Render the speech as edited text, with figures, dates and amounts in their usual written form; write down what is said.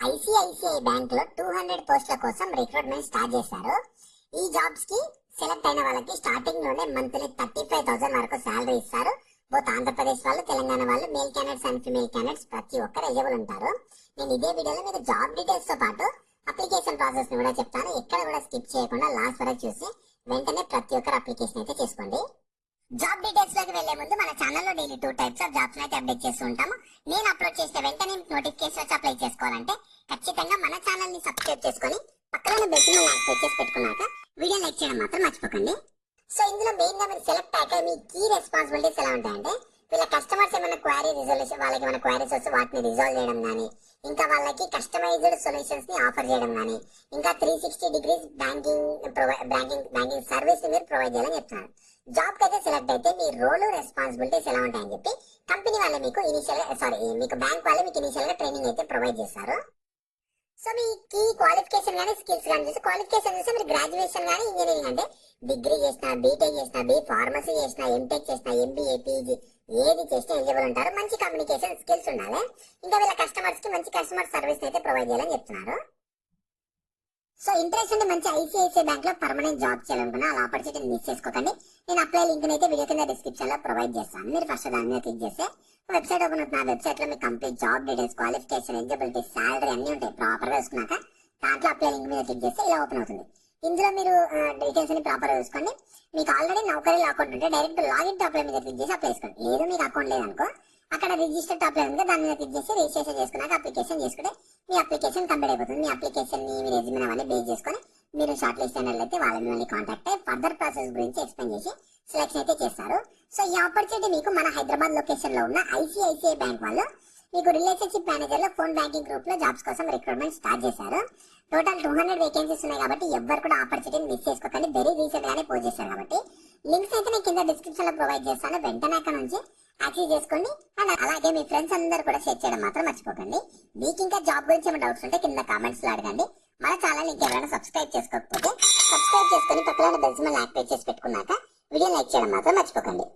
ICICI bank లో 200 పోస్టుల కోసం రిక్రూట్మెంట్ స్టార్ట్ చేశారు. ఈ జాబ్స్ కి సెలెక్ట్ అయిన వాళ్ళకి స్టార్టింగ్ లోనే మంత్లీ 35,000 వరకు శాలరీ ఇస్తారు. బోత్ ఆంధ్రప్రదేశ్ వాళ్ళు, తెలంగాణ వాళ్ళు, male candidates and female candidates ప్రతి ఒక్కరు ఎలిజిబుల్ ఉంటారు. నేను ఇదే వీడియోలో మీకు జాబ్ డీటెయిల్స్ తో పాటు అప్లికేషన్ ప్రాసెస్ ని కూడా చెప్తాను. ఎక్కడ కూడా స్కిప్ చేయకుండా లాస్ట్ వరకు చూసి వెంటనే ప్రతి ఒక్కరు అప్లికేషన్ అయితే చేసుకోండి. జాబ్ డీటెయిల్స్ లోకి వెళ్లే ముందు మన ఛానల్లో డైలీ 2 టైప్స్ ఆఫ్ జాబ్స్ అయితే అప్డేట్ చేస్తూ ఉంటాము. నేను అప్లోడ్ చేసిన వెంటనే నోటిఫికేషన్ వచ్చి అప్లై చేసుకోవాలంటే ఖచ్చితంగా మన ఛానల్ ని సబ్స్క్రైబ్ చేసుకొని పక్కన బెల్ సింబల్ యాక్టివేట్ చేసి పెట్టుకున్నాక వీడియో లైక్ చేయడం మాత్రం మర్చిపోకండి. సో ఇందులో మెయిన్ గా మీరు సెలెక్ట్ అయ్యాక మీ కీ రెస్పాన్సిబిలిటీస్ ఎలా ఉంటాయంటే, వీళ్ళ కస్టమర్స్ ఏమైనా క్వారీ రిజల్యూషన్, వాళ్ళకి ఏమైనా క్వారీస్ వస్తే వాటిని రిజాల్వ్ చేయడం కానీ, ఇంకా వాళ్ళకి కస్టమైజ్డ్ సొల్యూషన్స్ ని ఆఫర్ చేయడం కానీ, ఇంకా 360 డిగ్రీస్ బ్యాంకింగ్ సర్వీస్ ని మీరు ప్రొవైడ్ చేయాలని చెప్తున్నారు. జాబ్ కి అయితే సెలెక్ట్ అయితే మీ రోల్ రెస్పాన్సిబిలిటీస్ ఎలా ఉంటాయని చెప్పి కంపెనీ వాళ్ళు మీకు మీకు బ్యాంక్ వాళ్ళు మీకు ఇనిషియల్ గా ట్రైనింగ్ అయితే ప్రొవైడ్ చేస్తారు. సో మీ కీ క్వాలిఫికేషన్ కానీ స్కిల్స్ కానీ చూసి, క్వాలిఫికేషన్ చూస్తే మీరు గ్రాడ్యుయేషన్ కానీ ఇంజనీరింగ్ అంటే డిగ్రీ చేసినా, బీటెక్ చేసినా, ఫార్మసీ చేసినా, ఎంటెక్ చేసినా, ఎంబీఏ, పీజీ ఏది చేసినా ఎలిజిబుల్ ఉంటారు. మంచి కమ్యూనికేషన్ స్కిల్స్ ఉండాలి. ఇంకా వీళ్ళ కస్టమర్స్ కి మంచి కస్టమర్ సర్వీస్ అయితే ప్రొవైడ్ చేయాలని చెప్తున్నారు. సో ఇంట్రెస్ట్ ఉంటే మంచి ఐసిఐసిఐ బ్యాంక్ లో పర్మనెంట్ జాబ్ చేయాలనుకున్నా ఆ ఆపర్చునిటీ మిస్ చేసుకోకండి. నేను అప్లై లింక్ అయితే వీడియో కింద డిస్క్రిప్షన్ లో ప్రొవైడ్ చేస్తాను. మీరు ఫస్ట్ దాని మీద క్లిక్ చేస్తే వెబ్సైట్ ఓపెన్ అవుతుంది. ఆ వెబ్సైట్ లో మీకు complete job details, qualification, eligibility, salary అన్ని ఉంటాయి. ప్రాపర్ గా చూసుకున్నాక దాంట్లో అప్లై లింక్ మీద క్లిక్ చేస్తే ఇలా ఓపెన్ అవుతుంది. ఇందులో మీరు డీటెయిల్స్ అని ప్రాపర్ గా చూసుకోండి. మీకు ఆల్రెడీ నౌకరీలో అకౌంట్ ఉంటే డైరెక్ట్ లాగిన్ టు అప్లై మీద క్లిక్ చేసి అప్లై చేసుకోండి. లేదు మీకు అకౌంట్ లేదనుకో, అక్కడ రిజిస్టర్ టాప్ ఉంది, దాని మీద క్లిక్ చేసి రిజిస్ట్రేషన్ చేసుకున్నాక అప్లికేషన్ చేసుకుంటే మీ అప్లికేషన్ కంప్లీట్ అయిపోతుంది. మీ అప్లికేషన్ ని మీ రెజ్యూమే అవన్నీ బేస్ చేసుకొని మీరు షార్ట్ లిస్ట్ అయినట్లయితే వాళ్ళ మిమ్మల్ని కాంటాక్ట్ అయ్యి ఫర్దర్ ప్రాసెస్ గురించి ఎక్స్ప్లెయిన్ చేసి సెలెక్షన్ అయితే చేస్తారు. సో ఈ ఆపర్చునిటీ మీకు మన హైదరాబాద్ లొకేషన్ లో ఉన్న ఐసిఐసిఐ బ్యాంక్ వాళ్ళు మీకు రిలేషన్షిప్ మేనేజర్ లో ఫోన్ బ్యాంకింగ్ గ్రూప్ లో జాబ్స్ కోసం రిక్రూట్మెంట్ స్టార్ట్ చేశారు. టోటల్ 200 వేకెన్సీస్ ఉన్నాయి కాబట్టి ఎవ్వరు కూడా ఆపర్చునిటీని మిస్ చేసుకోకండి. వెరీ రీసెంట్ గానే పోస్ట్ చేశారు కాబట్టి లింక్స్ అయితే నేను కింద డిస్క్రిప్షన్ లో ప్రొవైడ్ చేస్తాను. వెంటనే అక్కడ నుంచి యాక్సెస్ చేసుకోండి. అండ్ అలాగే మీ ఫ్రెండ్స్ అందరూ కూడా షేర్ చేయడం మాత్రం మర్చిపోకండి. మీకు ఇంకా జాబ్ గురించి ఏమైనా డౌట్స్ ఉంటే కింద కామెంట్స్ లో అడగండి. మన ఛానల్ ఇంకెవరైనా సబ్స్క్రైబ్ చేసుకోకపోతే సబ్స్క్రైబ్ చేసుకొని పక్కన బెల్ సింబల్ యాక్టివేట్ చేసి పెట్టుకున్నాక వీడియో లైక్ చేయడం మాత్రం మర్చిపోకండి.